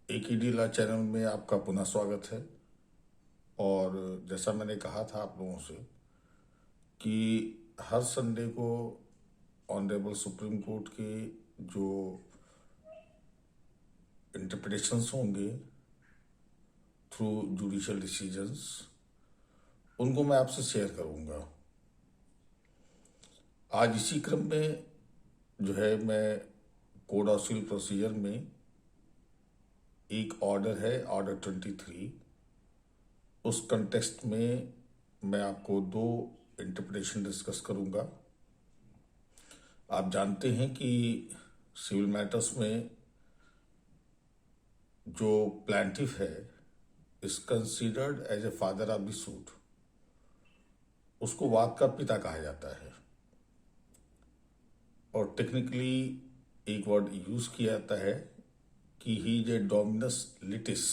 AKD law channel में आपका पुनः स्वागत है। और जैसा मैंने कहा था आप लोगों से कि हर संडे को ऑनरेबल सुप्रीम कोर्ट के जो इंटरप्रिटेशंस होंगे थ्रू जुडिशियल डिसीजंस, उनको मैं आपसे शेयर करूंगा। आज इसी क्रम में जो है मैं कोड ऑफ सिविल प्रोसीजर में एक ऑर्डर है, ऑर्डर 23, उस कंटेक्स्ट में मैं आपको दो इंटरप्रिटेशन डिस्कस करूंगा। आप जानते हैं कि सिविल मैटर्स में जो प्लांटिफ है is considered as a father of the suit. उसको वाद का पिता कहा जाता है और टेक्निकली एक वर्ड यूज किया जाता है कि ही इज ए डोमिनस लिटिस,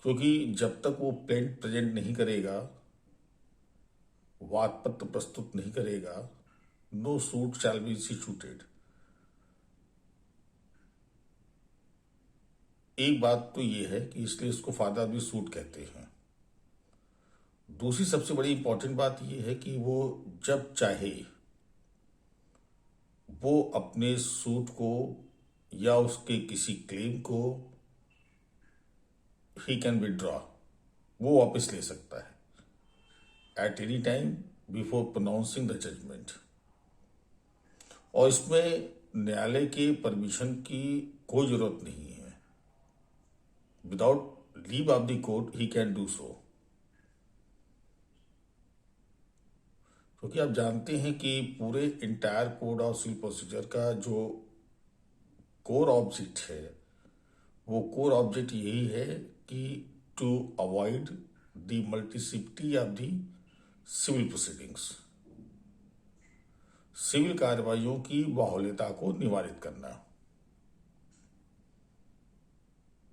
क्योंकि जब तक वो प्लेंट प्रेजेंट नहीं करेगा, वाद पत्र प्रस्तुत नहीं करेगा, no suit shall be instituted. एक बात तो ये है कि इसलिए इसको फादर ऑफ द सूट कहते हैं। दूसरी सबसे बड़ी इंपॉर्टेंट बात यह है कि वो जब चाहे वो अपने सूट को या उसके किसी क्लेम को ही कैन विड्रॉ, वो वापस ले सकता है at any time before pronouncing the judgment. और इसमें न्यायालय के परमिशन की कोई जरूरत नहीं है। Without leave of the court he can do so. क्योंकि आप जानते हैं कि पूरे entire code of civil procedure का जो कोर ऑब्जेक्ट है, वो कोर ऑब्जेक्ट यही है कि to avoid the multiplicity of the civil proceedings, civil कार्रवाइयों की बाहुल्यता को निवारित करना।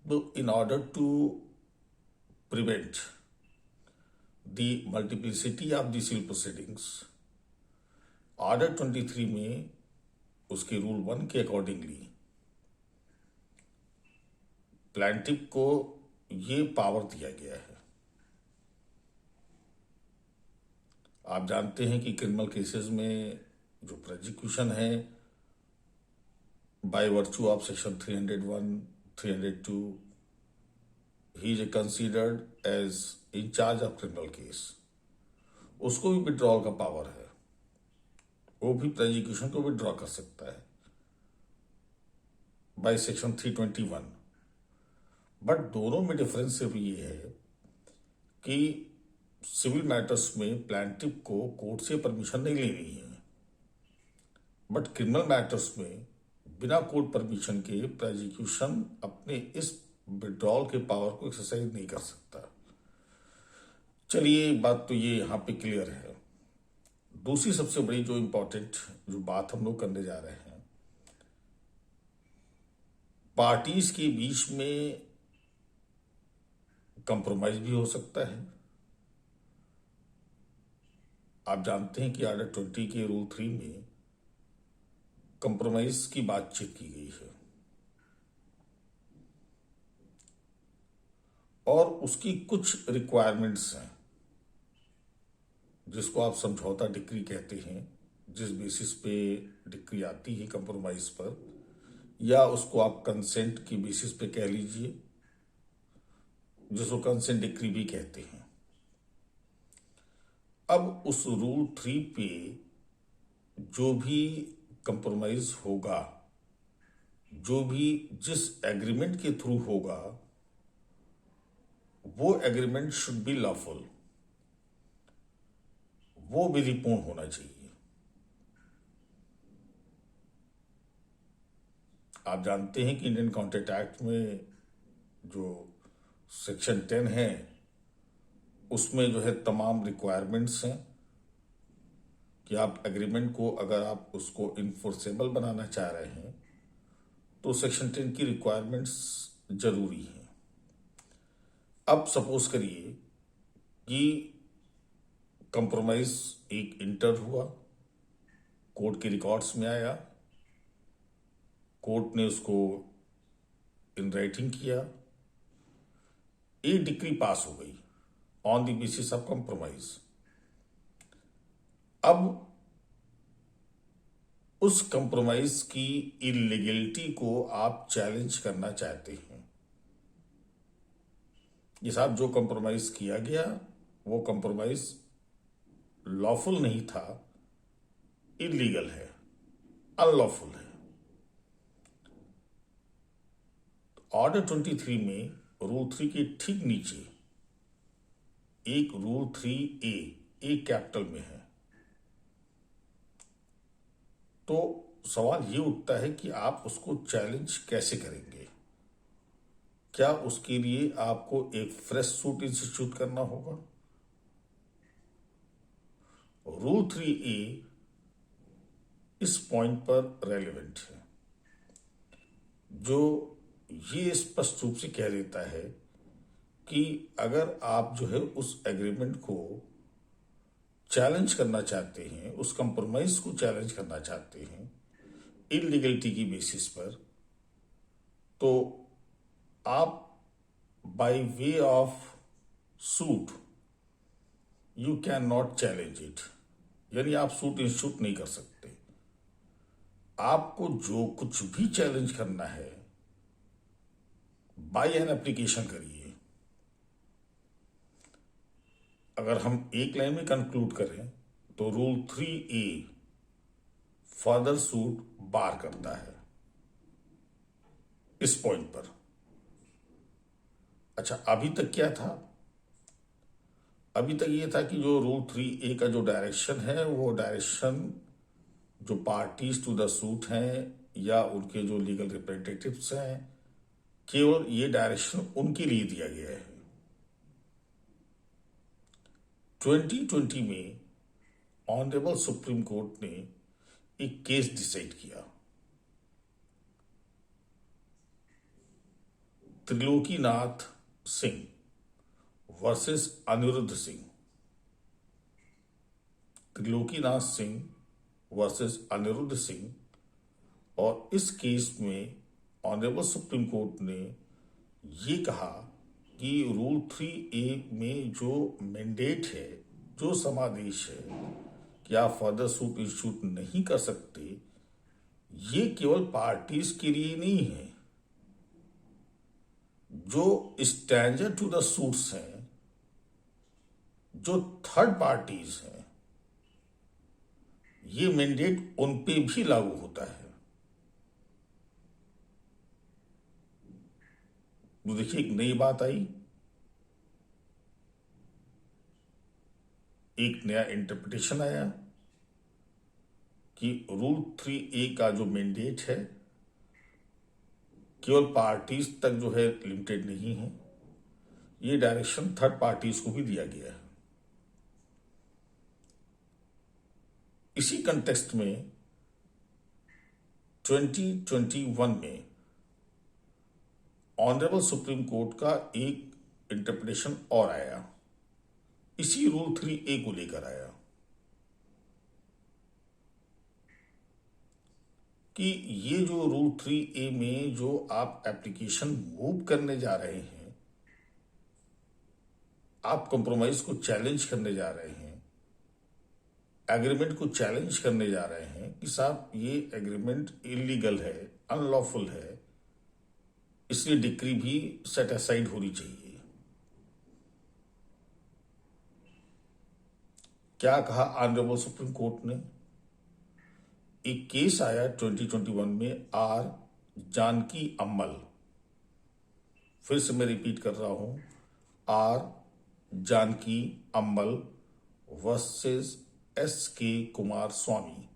तो in order to prevent the multiplicity of the civil proceedings, order 23 में उसके रूल 1 के अकॉर्डिंगली प्लांटिफ को ये पावर दिया गया है। आप जानते हैं कि क्रिमिनल केसेस में जो प्रोसिक्यूशन है by virtue of section 301, 302, he is considered as in charge of criminal case. उसको भी विड्रॉल का पावर है, वो भी प्रोसिक्यूशन को विड्रॉ कर सकता है बाय सेक्शन 321। बट दोनों में डिफरेंस सिर्फ ये है कि सिविल मैटर्स में प्लांटिफ को कोर्ट से परमिशन नहीं लेनी है, बट क्रिमिनल मैटर्स में बिना कोर्ट परमिशन के प्रोसिक्यूशन अपने इस विड्रॉल के पावर को एक्सरसाइज नहीं कर सकता। चलिए, बात तो ये यहां पे क्लियर है। दूसरी सबसे बड़ी जो इंपॉर्टेंट जो बात हम लोग करने जा रहे हैं, पार्टीज के बीच में कंप्रोमाइज भी हो सकता है। आप जानते हैं कि ऑर्डर 20 के रूल 3 में कंप्रोमाइज की बातचीत की गई है और उसकी कुछ रिक्वायरमेंट्स हैं जिसको आप समझौता डिक्री कहते हैं, जिस बेसिस पे डिक्री आती है कंप्रोमाइज पर, या उसको आप कंसेंट की बेसिस पे कह लीजिए, जिसको कंसेंट डिक्री भी कहते हैं। अब उस रूल 3 पे जो भी कंप्रोमाइज होगा, जो भी जिस एग्रीमेंट के थ्रू होगा, वो एग्रीमेंट शुड बी लॉफुल, वो विधिपूर्ण होना चाहिए। आप जानते हैं कि इंडियन कॉन्ट्रैक्ट एक्ट में जो सेक्शन 10 है, उसमें जो है तमाम रिक्वायरमेंट्स हैं कि आप एग्रीमेंट को अगर आप उसको इन्फोर्सेबल बनाना चाह रहे हैं तो सेक्शन 10 की रिक्वायरमेंट्स जरूरी हैं। अब सपोज करिए कि कंप्रोमाइज एक इंटर हुआ, कोर्ट के रिकॉर्ड्स में आया, कोर्ट ने उसको इन राइटिंग किया, एक डिक्री पास हो गई on the basis of compromise. अब उस कंप्रोमाइज की इलीगलिटी को आप चैलेंज करना चाहते हैं। ये साहब, जो कंप्रोमाइज किया गया वो कंप्रोमाइज लॉफुल नहीं था, इलीगल है, अनलॉफुल है। ऑर्डर 23 में रूल 3 के ठीक नीचे एक रूल 3A कैपिटल में है। तो सवाल ये उठता है कि आप उसको चैलेंज कैसे करेंगे? क्या उसके लिए आपको एक फ्रेश सूट इंस्टीट्यूट करना होगा? रूल 3A इस पॉइंट पर रेलेवेंट है, जो ये स्पष्ट रूप से कह देता है कि अगर आप जो है उस एग्रीमेंट को चैलेंज करना चाहते हैं, उस कंप्रोमाइज को चैलेंज करना चाहते हैं इलीगलिटी की बेसिस पर, तो आप by way of suit you can not challenge it, यानी आप सूट इंस्टीट्यूट नहीं कर सकते। आपको जो कुछ भी चैलेंज करना है बाय एन एप्लीकेशन करिए। अगर हम एक लाइन में कंक्लूड करें तो रूल 3A फर्दर सूट बार करता है इस पॉइंट पर। अच्छा, अभी तक क्या था? अभी तक ये था कि जो रूल 3A का जो डायरेक्शन है, वो डायरेक्शन जो पार्टीज टू द सूट हैं या उनके जो लीगल रिप्रेजेंटेटिव्स हैं, केवल ये डायरेक्शन उनके लिए दिया गया है। 2020 में ऑनरेबल सुप्रीम कोर्ट ने एक केस डिसाइड किया, त्रिलोकीनाथ सिंह वर्सेस अनिरुद्ध सिंह। त्रिलोकीनाथ सिंह वर्सेस अनिरुद्ध सिंह। और इस केस में ऑनरेबल सुप्रीम कोर्ट ने ये कहा कि रूल 3A में जो मैंडेट है, जो समादेश है कि आप फर्दर सूट इंस्टीट्यूट नहीं कर सकते, ये केवल पार्टीज के लिए नहीं है। जो स्ट्रेंजर टू द सूट्स हैं, जो थर्ड पार्टीज हैं, ये मैंडेट उन पे भी लागू होता है। तो देखिए, एक नई बात आई, एक नया इंटरप्रिटेशन आया कि रूल 3A का जो मैंडेट है केवल पार्टीज तक जो है लिमिटेड नहीं है, ये डायरेक्शन थर्ड पार्टीज को भी दिया गया है। इसी कंटेक्स्ट में 2021 में ऑनरेबल सुप्रीम कोर्ट का एक इंटरप्रिटेशन और आया, इसी रूल 3A को लेकर आया कि ये जो रूल 3A में जो आप एप्लीकेशन मूव करने जा रहे हैं, आप कंप्रोमाइज को चैलेंज करने जा रहे हैं, एग्रीमेंट को चैलेंज करने जा रहे हैं कि साहब ये एग्रीमेंट इलीगल है, अनलॉफुल है, इसलिए डिक्री भी सेट असाइड होनी चाहिए। क्या कहा ऑनरेबल सुप्रीम कोर्ट ने? एक केस आया 2021 में, आर जानकी अम्मल, फिर से मैं रिपीट कर रहा हूं, R Janaki Ammal versus SK Kumaraswamy.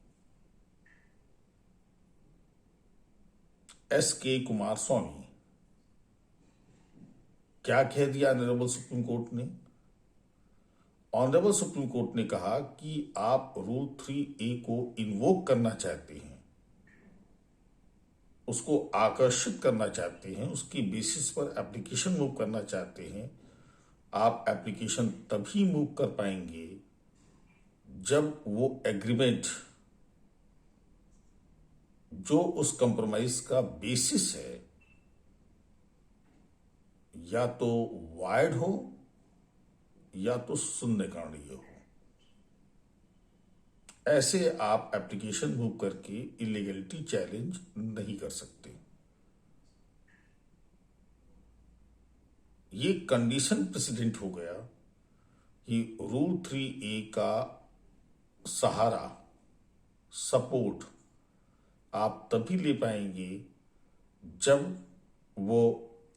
SK Kumaraswamy, क्या कह दिया ऑनरेबल सुप्रीम कोर्ट ने? ऑनरेबल सुप्रीम कोर्ट ने कहा कि आप रूल 3A को इन्वोक करना चाहते हैं, उसको आकर्षित करना चाहते हैं, उसकी बेसिस पर एप्लीकेशन मूव करना चाहते हैं। आप एप्लीकेशन तभी मूव कर पाएंगे जब वो एग्रीमेंट जो उस कंप्रोमाइज का बेसिस है या तो वायर्ड हो या तो शून्यकरणीय हो, ऐसे आप एप्लीकेशन मूव करके इलीगलिटी चैलेंज नहीं कर सकते। ये कंडीशन प्रेसिडेंट हो गया कि रूल 3A का सहारा, सपोर्ट आप तभी ले पाएंगे जब वो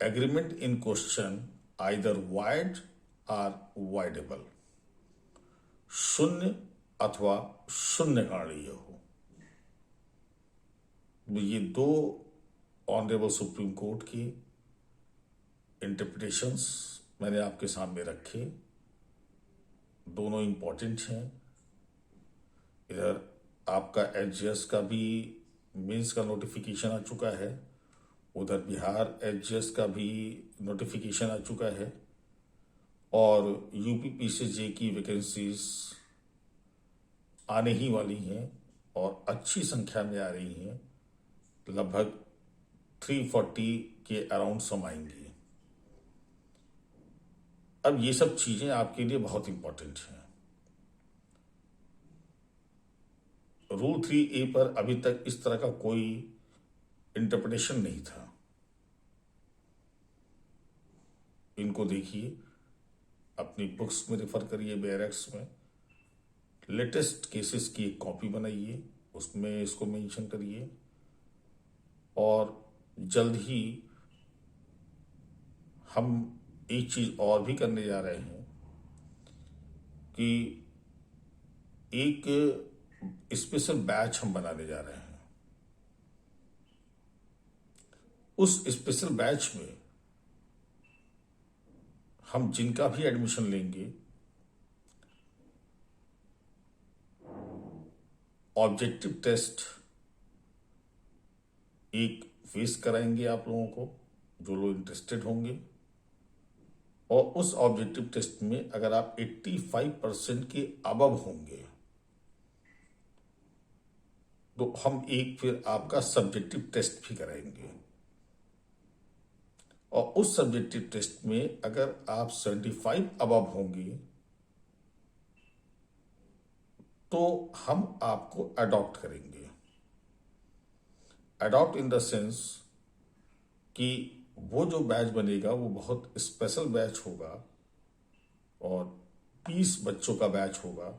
agreement in question either wide और वाइडेबल, शून्य अथवा शून्यकरणीय हो। ये दो ऑनरेबल सुप्रीम कोर्ट की इंटरप्रिटेशंस मैंने आपके सामने रखे, दोनों इंपॉर्टेंट हैं। इधर आपका एचजीएस का भी मेंस का नोटिफिकेशन आ चुका है, उधर बिहार एचजीएस का भी नोटिफिकेशन आ चुका है, और यूपी पीसीजे की वैकेंसीज आने ही वाली हैं और अच्छी संख्या में आ रही हैं, लगभग 340 के अराउंड सम आएंगी। अब ये सब चीजें आपके लिए बहुत इंपॉर्टेंट हैं। रूल 3A पर अभी तक इस तरह का कोई इंटरप्रिटेशन नहीं था। इनको देखिए, अपनी बुक्स में रेफर करिए, बेयरक्स में लेटेस्ट केसेस की एक कॉपी बनाइए, उसमें इसको मेंशन करिए, और जल्द ही हम एक चीज और भी करने जा रहे हैं कि एक स्पेशल बैच हम बनाने जा रहे हैं। उस स्पेशल बैच में हम जिनका भी एडमिशन लेंगे, ऑब्जेक्टिव टेस्ट एक फेस कराएंगे आप लोगों को, जो लोग इंटरेस्टेड होंगे, और उस ऑब्जेक्टिव टेस्ट में अगर आप 85% के अबव होंगे तो हम एक फिर आपका सब्जेक्टिव टेस्ट भी कराएंगे, और उस सब्जेक्टिव टेस्ट में अगर आप 75 अबव होंगे तो हम आपको अडॉप्ट करेंगे। अडॉप्ट इन द सेंस कि वो जो बैच बनेगा वो बहुत स्पेशल बैच होगा, और 20 बच्चों का बैच होगा,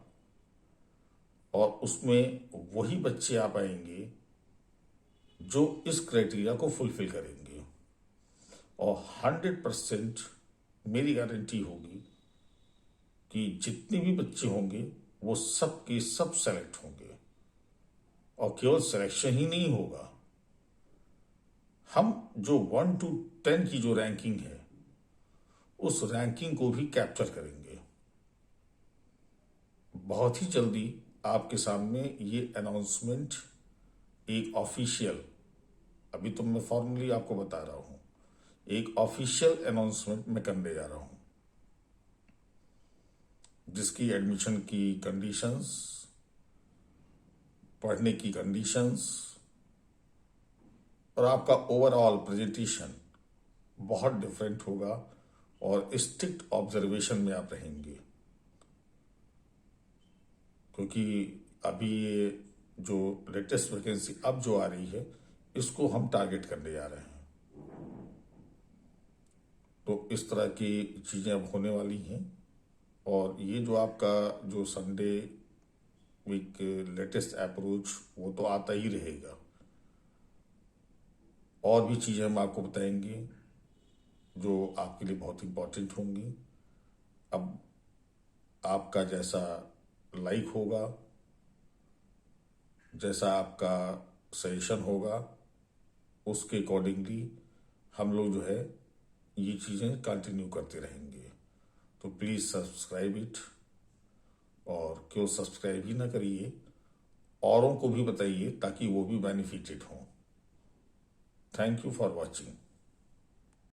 और उसमें वही बच्चे आ पाएंगे जो इस क्राइटेरिया को फुलफिल करेंगे, और 100% मेरी गारंटी होगी कि जितने भी बच्चे होंगे वो सब के सब सेलेक्ट होंगे, और केवल सिलेक्शन ही नहीं होगा, हम जो 1 to 10 की जो रैंकिंग है उस रैंकिंग को भी कैप्चर करेंगे। बहुत ही जल्दी आपके सामने ये अनाउंसमेंट एक ऑफिशियल, अभी तो मैं फॉर्मली आपको बता रहा हूं, एक ऑफिशियल अनाउंसमेंट मैं करने जा रहा हूं, जिसकी एडमिशन की कंडीशंस, पढ़ने की कंडीशंस, और आपका ओवरऑल प्रेजेंटेशन बहुत डिफरेंट होगा, और स्ट्रिक्ट ऑब्जर्वेशन में आप रहेंगे, क्योंकि अभी ये जो लेटेस्ट वैकेंसी अब जो आ रही है इसको हम टारगेट करने जा रहे हैं। तो इस तरह की चीजें अब होने वाली हैं, और ये जो आपका जो संडे वीक लेटेस्ट अप्रोच वो तो आता ही रहेगा, और भी चीजें हम आपको बताएंगे जो आपके लिए बहुत इंपॉर्टेंट होंगी। अब आपका जैसा लाइक होगा, जैसा आपका सजेशन होगा, उसके अकॉर्डिंगली हम लोग जो है ये चीजें कंटिन्यू करते रहेंगे। तो प्लीज सब्सक्राइब इट, और क्यों सब्सक्राइब ही ना करिए, औरों को भी बताइए ताकि वो भी बेनिफिटेड हों। Thank you for watching.